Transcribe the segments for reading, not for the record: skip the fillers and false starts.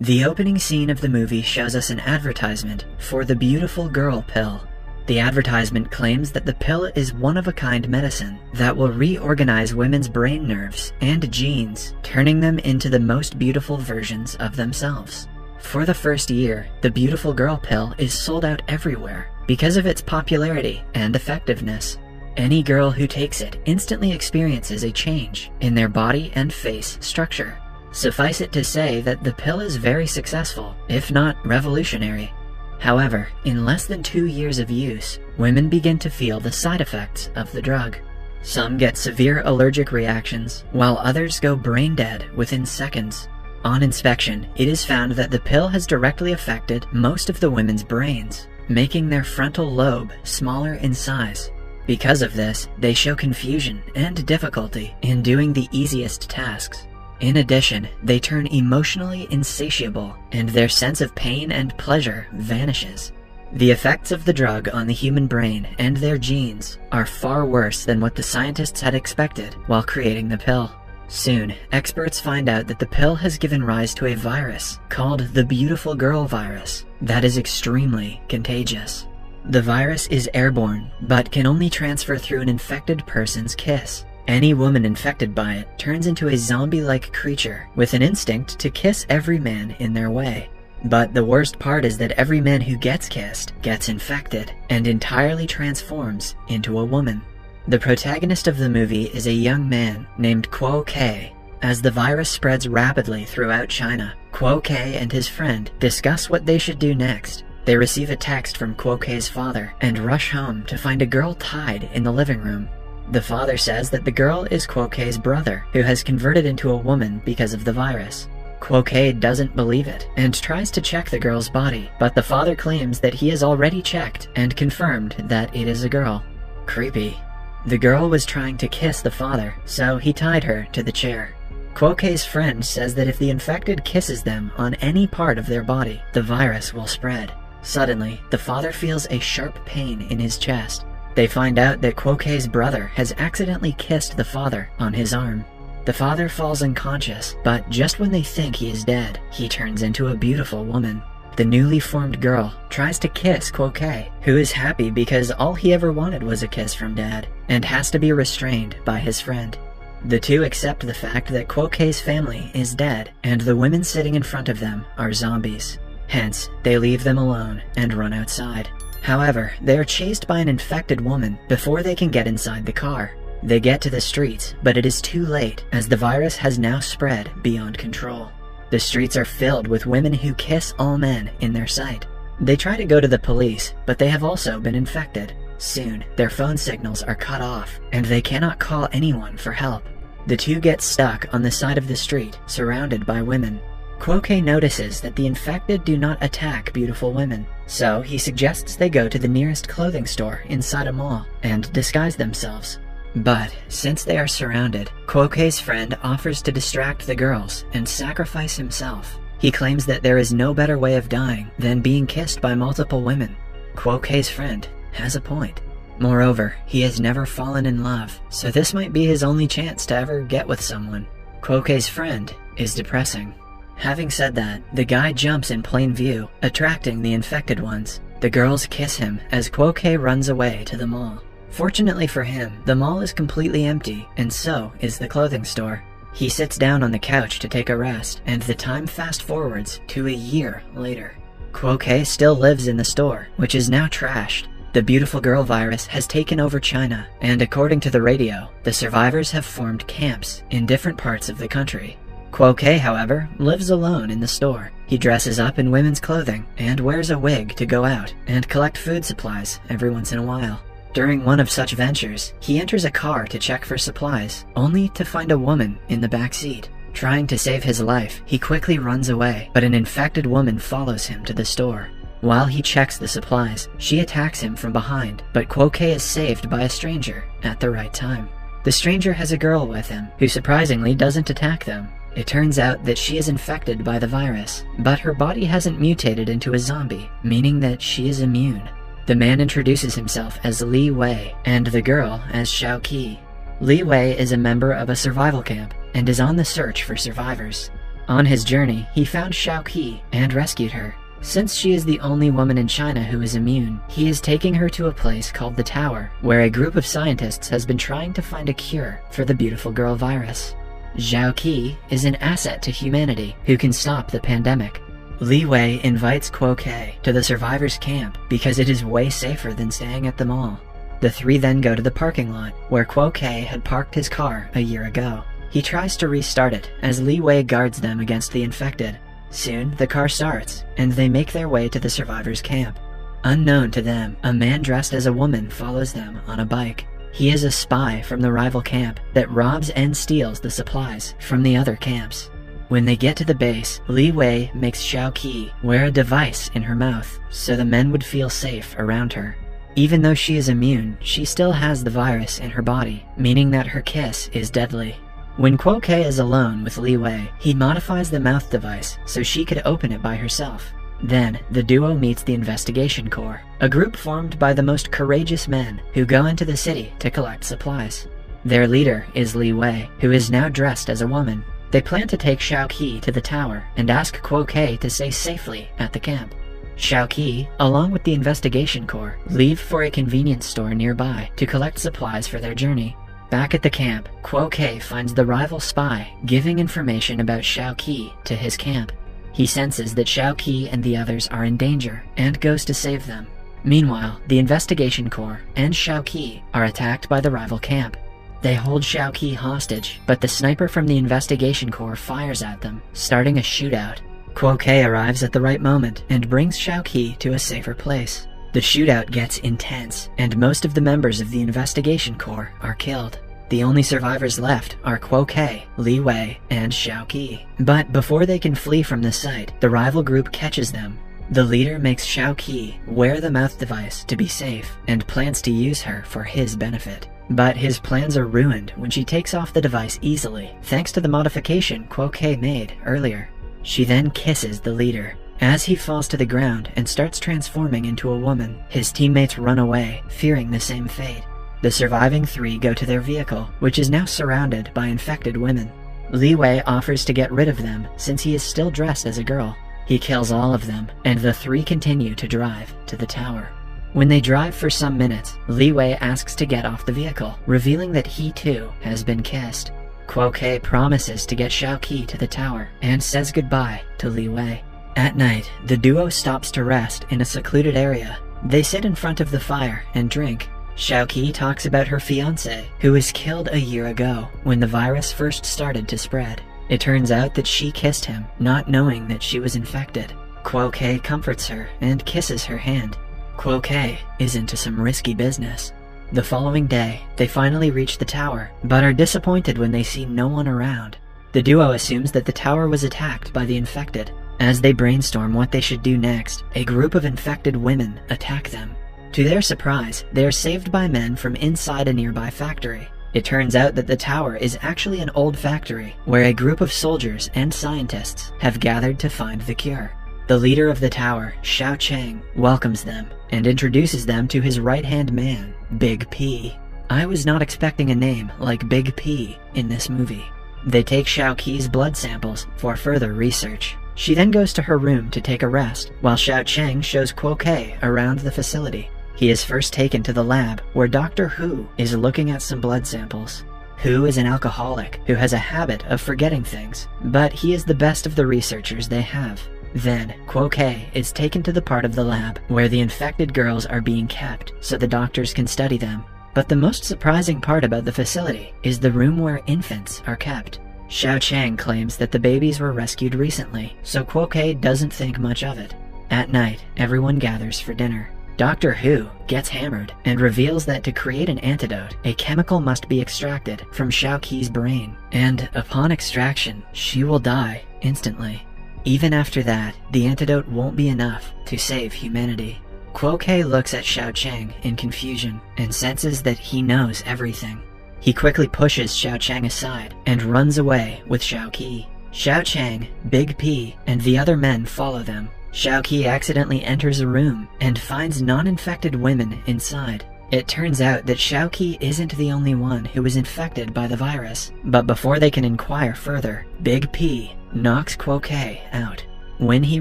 The opening scene of the movie shows us an advertisement for the Beautiful Girl pill. The advertisement claims that the pill is one-of-a-kind medicine that will reorganize women's brain nerves and genes, turning them into the most beautiful versions of themselves. For the first year, the Beautiful Girl pill is sold out everywhere because of its popularity and effectiveness. Any girl who takes it instantly experiences a change in their body and face structure. Suffice it to say that the pill is very successful, if not revolutionary. However, in less than 2 years of use, women begin to feel the side effects of the drug. Some get severe allergic reactions, while others go brain dead within seconds. On inspection, it is found that the pill has directly affected most of the women's brains, making their frontal lobe smaller in size. Because of this, they show confusion and difficulty in doing the easiest tasks. In addition, they turn emotionally insatiable, and their sense of pain and pleasure vanishes. The effects of the drug on the human brain and their genes are far worse than what the scientists had expected while creating the pill. Soon, experts find out that the pill has given rise to a virus called the Beautiful Girl virus that is extremely contagious. The virus is airborne, but can only transfer through an infected person's kiss. Any woman infected by it turns into a zombie-like creature with an instinct to kiss every man in their way. But the worst part is that every man who gets kissed gets infected and entirely transforms into a woman. The protagonist of the movie is a young man named Kuo K. As the virus spreads rapidly throughout China, Kuo K and his friend discuss what they should do next. They receive a text from Kuo K's father and rush home to find a girl tied in the living room. The father says that the girl is Kuo K's brother, who has converted into a woman because of the virus. Kuo K doesn't believe it and tries to check the girl's body, but the father claims that he has already checked and confirmed that it is a girl. Creepy. The girl was trying to kiss the father, so he tied her to the chair. Kuo K's friend says that if the infected kisses them on any part of their body, the virus will spread. Suddenly, the father feels a sharp pain in his chest. They find out that Kuo K's brother has accidentally kissed the father on his arm. The father falls unconscious, but just when they think he is dead, he turns into a beautiful woman. The newly formed girl tries to kiss Kuo K, who is happy because all he ever wanted was a kiss from dad, and has to be restrained by his friend. The two accept the fact that Kuo K's family is dead, and the women sitting in front of them are zombies. Hence, they leave them alone and run outside. However, they are chased by an infected woman before they can get inside the car. They get to the streets, but it is too late as the virus has now spread beyond control. The streets are filled with women who kiss all men in their sight. They try to go to the police, but they have also been infected. Soon, their phone signals are cut off, and they cannot call anyone for help. The two get stuck on the side of the street, surrounded by women. Kuo K notices that the infected do not attack beautiful women, so he suggests they go to the nearest clothing store inside a mall and disguise themselves. But since they are surrounded, Kuo K's friend offers to distract the girls and sacrifice himself. He claims that there is no better way of dying than being kissed by multiple women. Kuo K's friend has a point. Moreover, he has never fallen in love, so this might be his only chance to ever get with someone. Kuo K's friend is depressing. Having said that, the guy jumps in plain view, attracting the infected ones. The girls kiss him as Kuo K runs away to the mall. Fortunately for him, the mall is completely empty, and so is the clothing store. He sits down on the couch to take a rest, and the time fast forwards to a year later. Kuo K still lives in the store, which is now trashed. The Beautiful Girl virus has taken over China, and according to the radio, the survivors have formed camps in different parts of the country. Kuo K, however, lives alone in the store. He dresses up in women's clothing and wears a wig to go out and collect food supplies every once in a while. During one of such ventures, he enters a car to check for supplies, only to find a woman in the back seat. Trying to save his life, he quickly runs away, but an infected woman follows him to the store. While he checks the supplies, she attacks him from behind, but Kuo K is saved by a stranger at the right time. The stranger has a girl with him, who surprisingly doesn't attack them. It turns out that she is infected by the virus, but her body hasn't mutated into a zombie, meaning that she is immune. The man introduces himself as Li Wei, and the girl as Xiao Qi. Li Wei is a member of a survival camp, and is on the search for survivors. On his journey, he found Xiao Qi and rescued her. Since she is the only woman in China who is immune, he is taking her to a place called the Tower, where a group of scientists has been trying to find a cure for the beautiful girl virus. Xiao Qi is an asset to humanity who can stop the pandemic. Li Wei invites Kuo Ke to the survivors' camp because it is way safer than staying at the mall. The three then go to the parking lot, where Kuo Ke had parked his car a year ago. He tries to restart it as Li Wei guards them against the infected. Soon, the car starts, and they make their way to the survivors' camp. Unknown to them, a man dressed as a woman follows them on a bike. He is a spy from the rival camp that robs and steals the supplies from the other camps. When they get to the base, Li Wei makes Xiao Qi wear a device in her mouth so the men would feel safe around her. Even though she is immune, she still has the virus in her body, meaning that her kiss is deadly. When Kuo Ke is alone with Li Wei, he modifies the mouth device so she could open it by herself. Then, the duo meets the Investigation Corps, a group formed by the most courageous men who go into the city to collect supplies. Their leader is Li Wei, who is now dressed as a woman. They plan to take Xiao Qi to the tower and ask Kuo Ke to stay safely at the camp. Xiao Qi, along with the Investigation Corps, leave for a convenience store nearby to collect supplies for their journey. Back at the camp, Kuo Ke finds the rival spy giving information about Xiao Qi to his camp. He senses that Xiao Qi and the others are in danger and goes to save them. Meanwhile, the Investigation Corps and Xiao Qi are attacked by the rival camp. They hold Xiao Qi hostage, but the sniper from the Investigation Corps fires at them, starting a shootout. Kuo Ke arrives at the right moment and brings Xiao Qi to a safer place. The shootout gets intense, and most of the members of the Investigation Corps are killed. The only survivors left are Kuo Ke, Li Wei, and Xiao Qi. But before they can flee from the site, the rival group catches them. The leader makes Xiao Qi wear the mouth device to be safe, and plans to use her for his benefit. But his plans are ruined when she takes off the device easily, thanks to the modification Kuo Ke made earlier. She then kisses the leader. As he falls to the ground and starts transforming into a woman, his teammates run away, fearing the same fate. The surviving three go to their vehicle, which is now surrounded by infected women. Li Wei offers to get rid of them since he is still dressed as a girl. He kills all of them, and the three continue to drive to the tower. When they drive for some minutes, Li Wei asks to get off the vehicle, revealing that he too has been kissed. Kuo Ke promises to get Xiao Qi to the tower and says goodbye to Li Wei. At night, the duo stops to rest in a secluded area. They sit in front of the fire and drink. Xiao Qi talks about her fiancé, who was killed a year ago when the virus first started to spread. It turns out that she kissed him, not knowing that she was infected. Kuo Ke comforts her and kisses her hand. Kuo Ke is into some risky business. The following day, they finally reach the tower, but are disappointed when they see no one around. The duo assumes that the tower was attacked by the infected. As they brainstorm what they should do next, a group of infected women attack them. To their surprise, they are saved by men from inside a nearby factory. It turns out that the tower is actually an old factory, where a group of soldiers and scientists have gathered to find the cure. The leader of the tower, Xiao Cheng, welcomes them and introduces them to his right-hand man, Big P. I was not expecting a name like Big P in this movie. They take Xiao Qi's blood samples for further research. She then goes to her room to take a rest, while Xiao Cheng shows Kuo Ke around the facility. He is first taken to the lab, where Dr. Hu is looking at some blood samples. Hu is an alcoholic who has a habit of forgetting things, but he is the best of the researchers they have. Then, Kuo Ke is taken to the part of the lab where the infected girls are being kept so the doctors can study them. But the most surprising part about the facility is the room where infants are kept. Xiao Cheng claims that the babies were rescued recently, so Kuo Ke doesn't think much of it. At night, everyone gathers for dinner. Dr. Hu gets hammered and reveals that to create an antidote, a chemical must be extracted from Xiao Qi's brain, and upon extraction, she will die instantly. Even after that, the antidote won't be enough to save humanity. Kuo Ke looks at Xiao Cheng in confusion and senses that he knows everything. He quickly pushes Xiao Cheng aside and runs away with Xiao Qi. Xiao Cheng, Big P, and the other men follow them. Xiao Qi accidentally enters a room and finds non-infected women inside. It turns out that Xiaoqi isn't the only one who was infected by the virus, but before they can inquire further, Big P knocks Quoque out. When he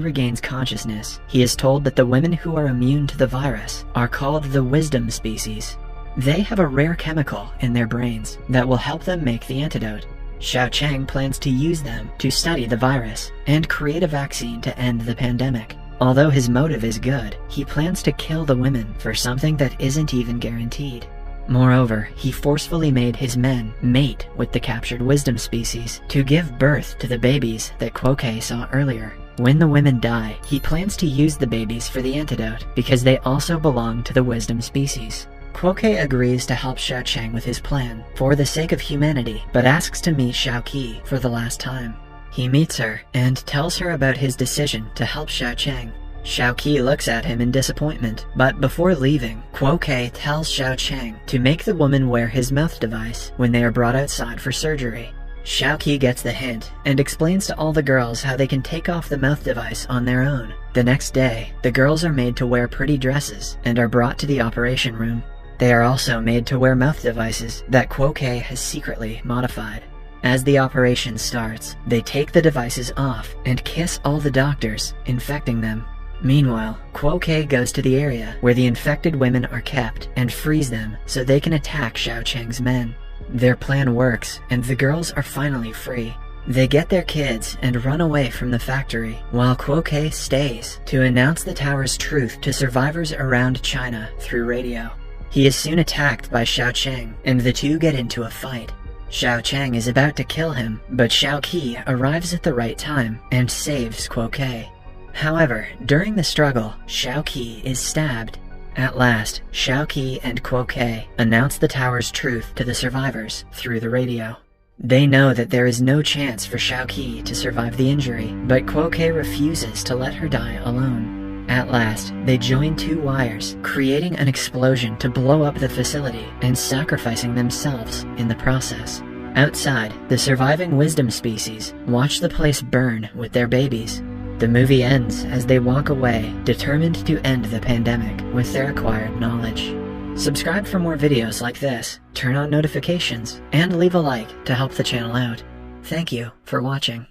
regains consciousness, he is told that the women who are immune to the virus are called the wisdom species. They have a rare chemical in their brains that will help them make the antidote. Xiao Cheng plans to use them to study the virus and create a vaccine to end the pandemic. Although his motive is good, he plans to kill the women for something that isn't even guaranteed. Moreover, he forcefully made his men mate with the captured wisdom species to give birth to the babies that Quoque saw earlier. When the women die, he plans to use the babies for the antidote because they also belong to the wisdom species. Quoque agrees to help Xiao Cheng with his plan for the sake of humanity, but asks to meet Xiaoqi for the last time. He meets her and tells her about his decision to help Xiao Cheng. Xiaoqi looks at him in disappointment, but before leaving, Quoque tells Xiao Cheng to make the woman wear his mouth device when they are brought outside for surgery. Xiaoqi gets the hint and explains to all the girls how they can take off the mouth device on their own. The next day, the girls are made to wear pretty dresses and are brought to the operation room. They are also made to wear mouth devices that Quoque has secretly modified. As the operation starts, they take the devices off and kiss all the doctors, infecting them. Meanwhile, Quoque goes to the area where the infected women are kept and frees them so they can attack Xiao Cheng's men. Their plan works, and the girls are finally free. They get their kids and run away from the factory, while Quoque stays to announce the tower's truth to survivors around China through radio. He is soon attacked by Xiao Cheng, and the two get into a fight. Xiao Cheng is about to kill him, but Xiaoqi arrives at the right time and saves Quoque. However, during the struggle, Xiaoqi is stabbed. At last, Xiaoqi and Quoque announce the tower's truth to the survivors through the radio. They know that there is no chance for Xiaoqi to survive the injury, but Quoque refuses to let her die alone. At last, they join two wires, creating an explosion to blow up the facility and sacrificing themselves in the process. Outside, the surviving wisdom species watch the place burn with their babies. The movie ends as they walk away, determined to end the pandemic with their acquired knowledge. Subscribe for more videos like this, turn on notifications, and leave a like to help the channel out. Thank you for watching.